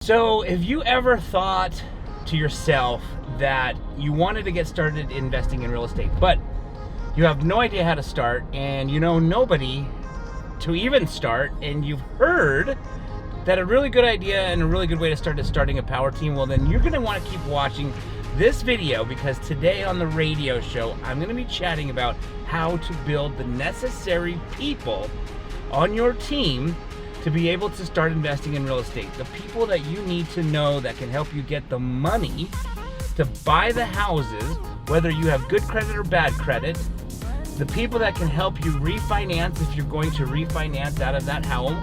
So have you ever thought to yourself that you wanted to get started investing in real estate, but you have no idea how to start and you know nobody to even start, and you've heard that a really good idea and a really good way to start is starting a power team? Well, then you're going to want to keep watching this video, because today on the radio show I'm going to be chatting about how to build the necessary people on your team to be able to start investing in real estate. The people that you need to know that can help you get the money to buy the houses, whether you have good credit or bad credit. The people that can help you refinance if you're going to refinance out of that home.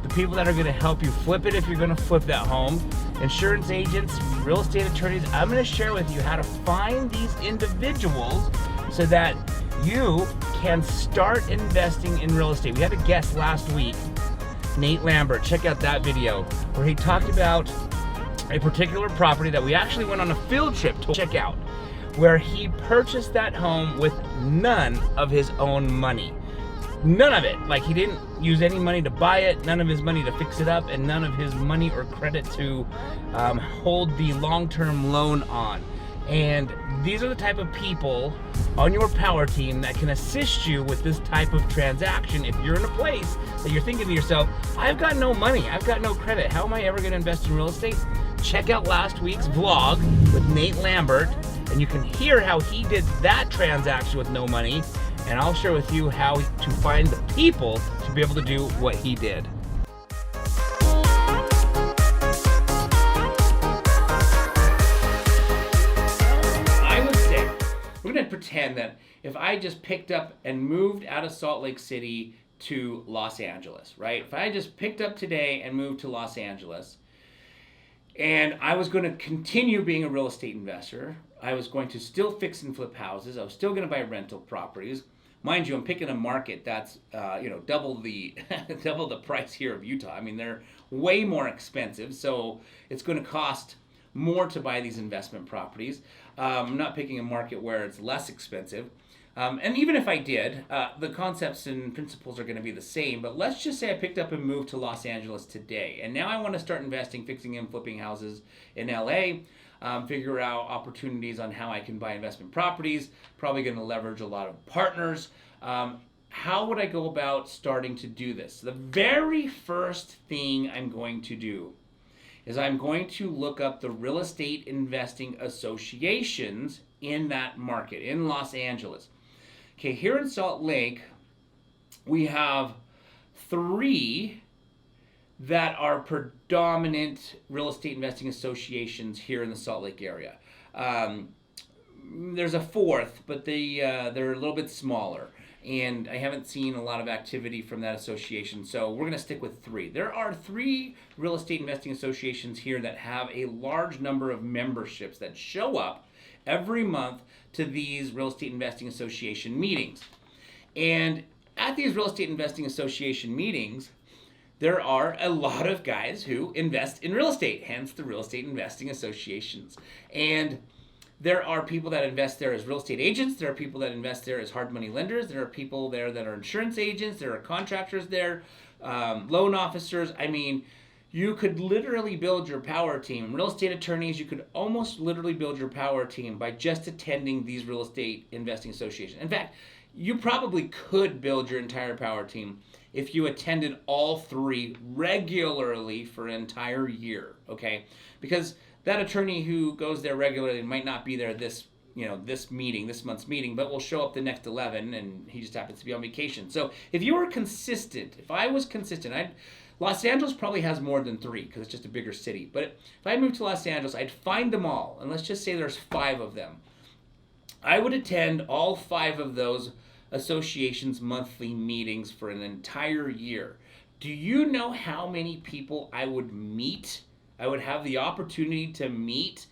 The people that are going to help you flip it if you're going to flip that home. Insurance agents, real estate attorneys. I'm going to share with you how to find these individuals so that you can start investing in real estate. We had a guest last week, Nate Lambert. Check out that video where he talked about a particular property that we actually went on a field trip to check out, where he purchased that home with none of his own money. None of it. Like, he didn't use any money to buy it, none of his money to fix it up, and none of his money or credit to hold the long-term loan on. And these are the type of people on your power team that can assist you with this type of transaction. If you're in a place that you're thinking to yourself, I've got no money, I've got no credit, how am I ever going to invest in real estate? Check out last week's vlog with Nate Lambert, and you can hear how he did that transaction with no money, and I'll share with you how to find the people to be able to do what he did. We're going to pretend that if I just picked up and moved out of Salt Lake City to Los Angeles, right? If I just picked up today and moved to Los Angeles, and I was going to continue being a real estate investor, I was going to still fix and flip houses, I was still going to buy rental properties. Mind you, I'm picking a market that's double the double the price here of Utah. I mean, they're way more expensive, so it's going to cost more to buy these investment properties. I'm not picking a market where it's less expensive. And even if I did, the concepts and principles are going to be the same. But let's just say I picked up and moved to Los Angeles today, and now I want to start investing, fixing and flipping houses in LA, figure out opportunities on how I can buy investment properties, probably going to leverage a lot of partners. How would I go about starting to do this? The very first thing I'm going to do is I'm going to look up the real estate investing associations in that market, in Los Angeles. Okay, here in Salt Lake, we have 3 that are predominant real estate investing associations here in the Salt Lake area. There's a 4th, but they're a little bit smaller, and I haven't seen a lot of activity from that association, so we're going to stick with 3. There are 3 real estate investing associations here that have a large number of memberships that show up every month to these real estate investing association meetings. And at these real estate investing association meetings, there are a lot of guys who invest in real estate, hence the real estate investing associations. And there are people that invest there as real estate agents. There are people that invest there as hard money lenders. There are people there that are insurance agents. There are contractors there, loan officers. I mean, you could literally build your power team. Real estate attorneys, you could almost literally build your power team by just attending these real estate investing associations. In fact, you probably could build your entire power team if you attended all 3 regularly for an entire year, okay? Because that attorney who goes there regularly might not be there this month's meeting, but will show up the next 11, and he just happens to be on vacation. So if you were consistent, if I was consistent, Los Angeles probably has more than 3 because it's just a bigger city. But if I moved to Los Angeles, I'd find them all, and let's just say there's 5 of them. I would attend all 5 of those associations' monthly meetings for an entire year. Do you know how many people I would meet? I would have the opportunity to meet,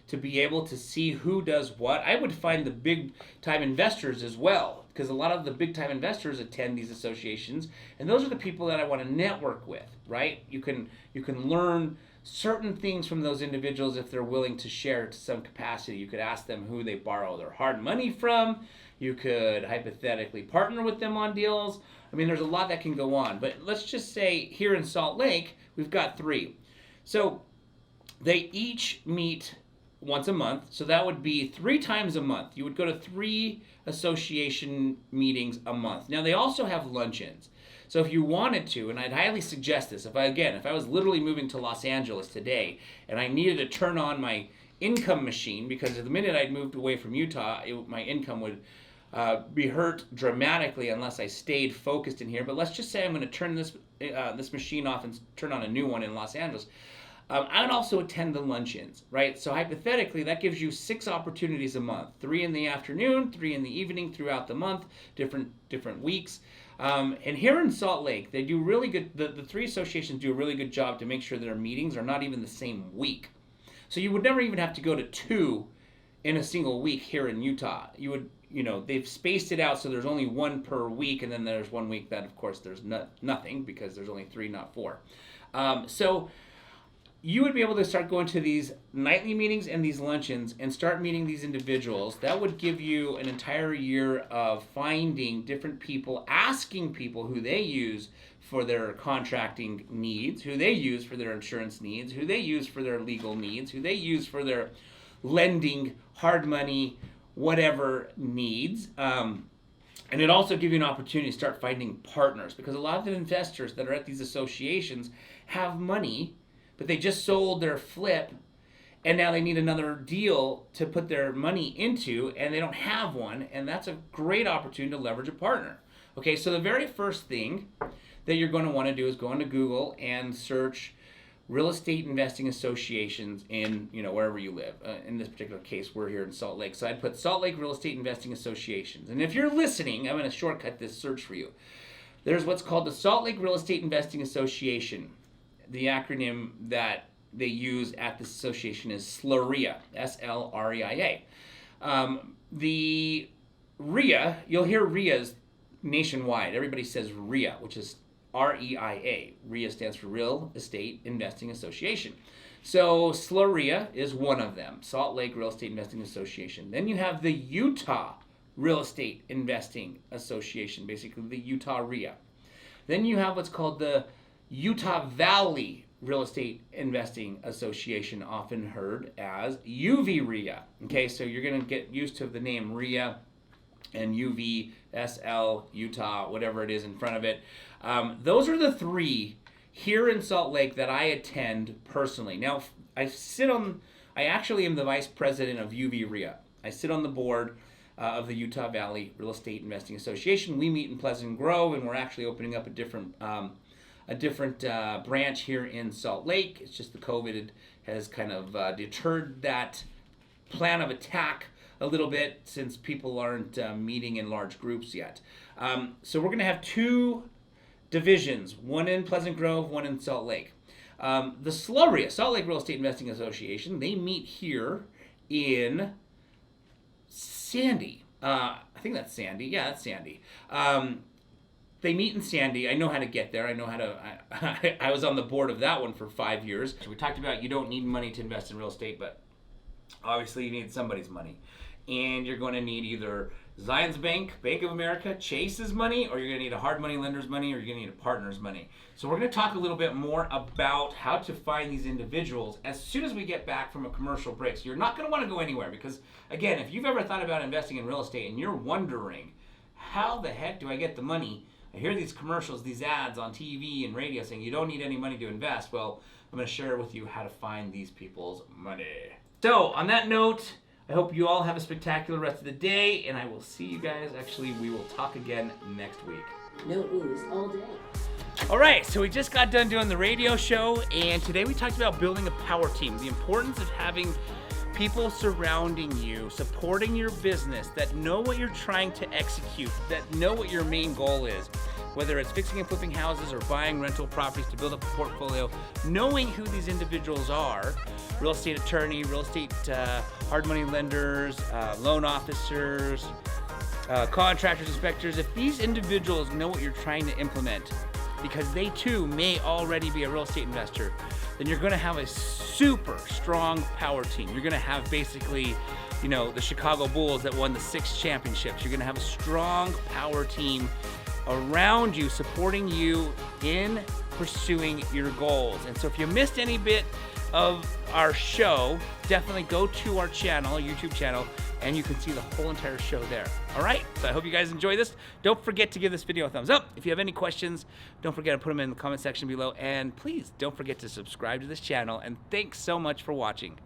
to be able to see who does what. I would find the big time investors as well, because a lot of the big time investors attend these associations, and those are the people that I want to network with, right? You can learn certain things from those individuals if they're willing to share to some capacity. You could ask them who they borrow their hard money from. You could hypothetically partner with them on deals. I mean, there's a lot that can go on, but let's just say here in Salt Lake, we've got 3. So They each meet once a month, so that would be 3 times a month. You would go to 3 association meetings a month. Now they also have luncheons. So if you wanted to, and I'd highly suggest this, if I was literally moving to Los Angeles today and I needed to turn on my income machine, because the minute I'd moved away from Utah, my income would be hurt dramatically unless I stayed focused in here. But let's just say I'm going to turn this machine off and turn on a new one in Los Angeles. I would also attend the luncheons, right? So hypothetically, that gives you 6 opportunities a month: 3 in the afternoon, 3 in the evening throughout the month, different weeks. And here in Salt Lake, they do really good. The 3 associations do a really good job to make sure their meetings are not even the same week. So you would never even have to go to 2 in a single week here in Utah. They've spaced it out so there's only 1 per week, and then there's 1 week that, of course, there's nothing, because there's only 3, not 4. So you would be able to start going to these nightly meetings and these luncheons and start meeting these individuals. That would give you an entire year of finding different people, asking people who they use for their contracting needs, who they use for their insurance needs, who they use for their legal needs, who they use for their lending, hard money, whatever needs. And it also gives you an opportunity to start finding partners, because a lot of the investors that are at these associations have money, but they just sold their flip and now they need another deal to put their money into, and they don't have one, and that's a great opportunity to leverage a partner. Okay, so the very first thing that you're going to want to do is go into Google and search real estate investing associations in, wherever you live. In this particular case, we're here in Salt Lake, so I'd put Salt Lake Real Estate Investing Associations. And if you're listening, I'm going to shortcut this search for you. There's what's called the Salt Lake Real Estate Investing Association. The acronym that they use at this association is SLREIA, SLREIA. The REIA, you'll hear REIAs nationwide. Everybody says REIA, which is REIA. REIA stands for Real Estate Investing Association. So SLREIA is one of them, Salt Lake Real Estate Investing Association. Then you have the Utah Real Estate Investing Association, basically the Utah REIA. Then you have what's called the Utah Valley Real Estate Investing Association, often heard as UVREIA. Okay, so you're going to get used to the name REIA and UV, SL, Utah, whatever it is in front of it. Those are the 3 here in Salt Lake that I attend personally. Now, I actually am the vice president of UVREIA. I sit on the board of the Utah Valley Real Estate Investing Association. We meet in Pleasant Grove, and we're actually opening up a different branch here in Salt Lake. It's just the COVID has kind of deterred that plan of attack a little bit, since people aren't meeting in large groups yet. So we're going to have 2 divisions, one in Pleasant Grove, one in Salt Lake. The SLREIA, Salt Lake Real Estate Investing Association, they meet here in Sandy. I think that's Sandy. Yeah, that's Sandy. They meet in Sandy. I know how to get there. I know how to. I was on the board of that one for 5 years. We talked about you don't need money to invest in real estate, but obviously you need somebody's money. And you're going to need either Zions Bank, Bank of America, Chase's money, or you're going to need a hard money lender's money, or you're going to need a partner's money. So we're going to talk a little bit more about how to find these individuals as soon as we get back from a commercial break. So you're not going to want to go anywhere, because, again, if you've ever thought about investing in real estate and you're wondering, how the heck do I get the money? I hear these commercials, these ads on TV and radio saying you don't need any money to invest. Well, I'm going to share with you how to find these people's money. So, on that note, I hope you all have a spectacular rest of the day, and I will see you guys. Actually, we will talk again next week. No news all day. All right, so we just got done doing the radio show, and today we talked about building a power team, the importance of having people surrounding you, supporting your business, that know what you're trying to execute, that know what your main goal is, whether it's fixing and flipping houses or buying rental properties to build up a portfolio. Knowing who these individuals are, real estate attorney, real estate hard money lenders, loan officers, contractors, inspectors, if these individuals know what you're trying to implement, because they too may already be a real estate investor, then you're going to have a super strong power team. You're going to have basically, the Chicago Bulls that won the 6 championships. You're going to have a strong power team around you, supporting you in pursuing your goals. And so if you missed any bit of our show, definitely go to our channel, YouTube channel, and you can see the whole entire show there. All right, so I hope you guys enjoy this. Don't forget to give this video a thumbs up. If you have any questions, don't forget to put them in the comment section below, and please don't forget to subscribe to this channel, and thanks so much for watching.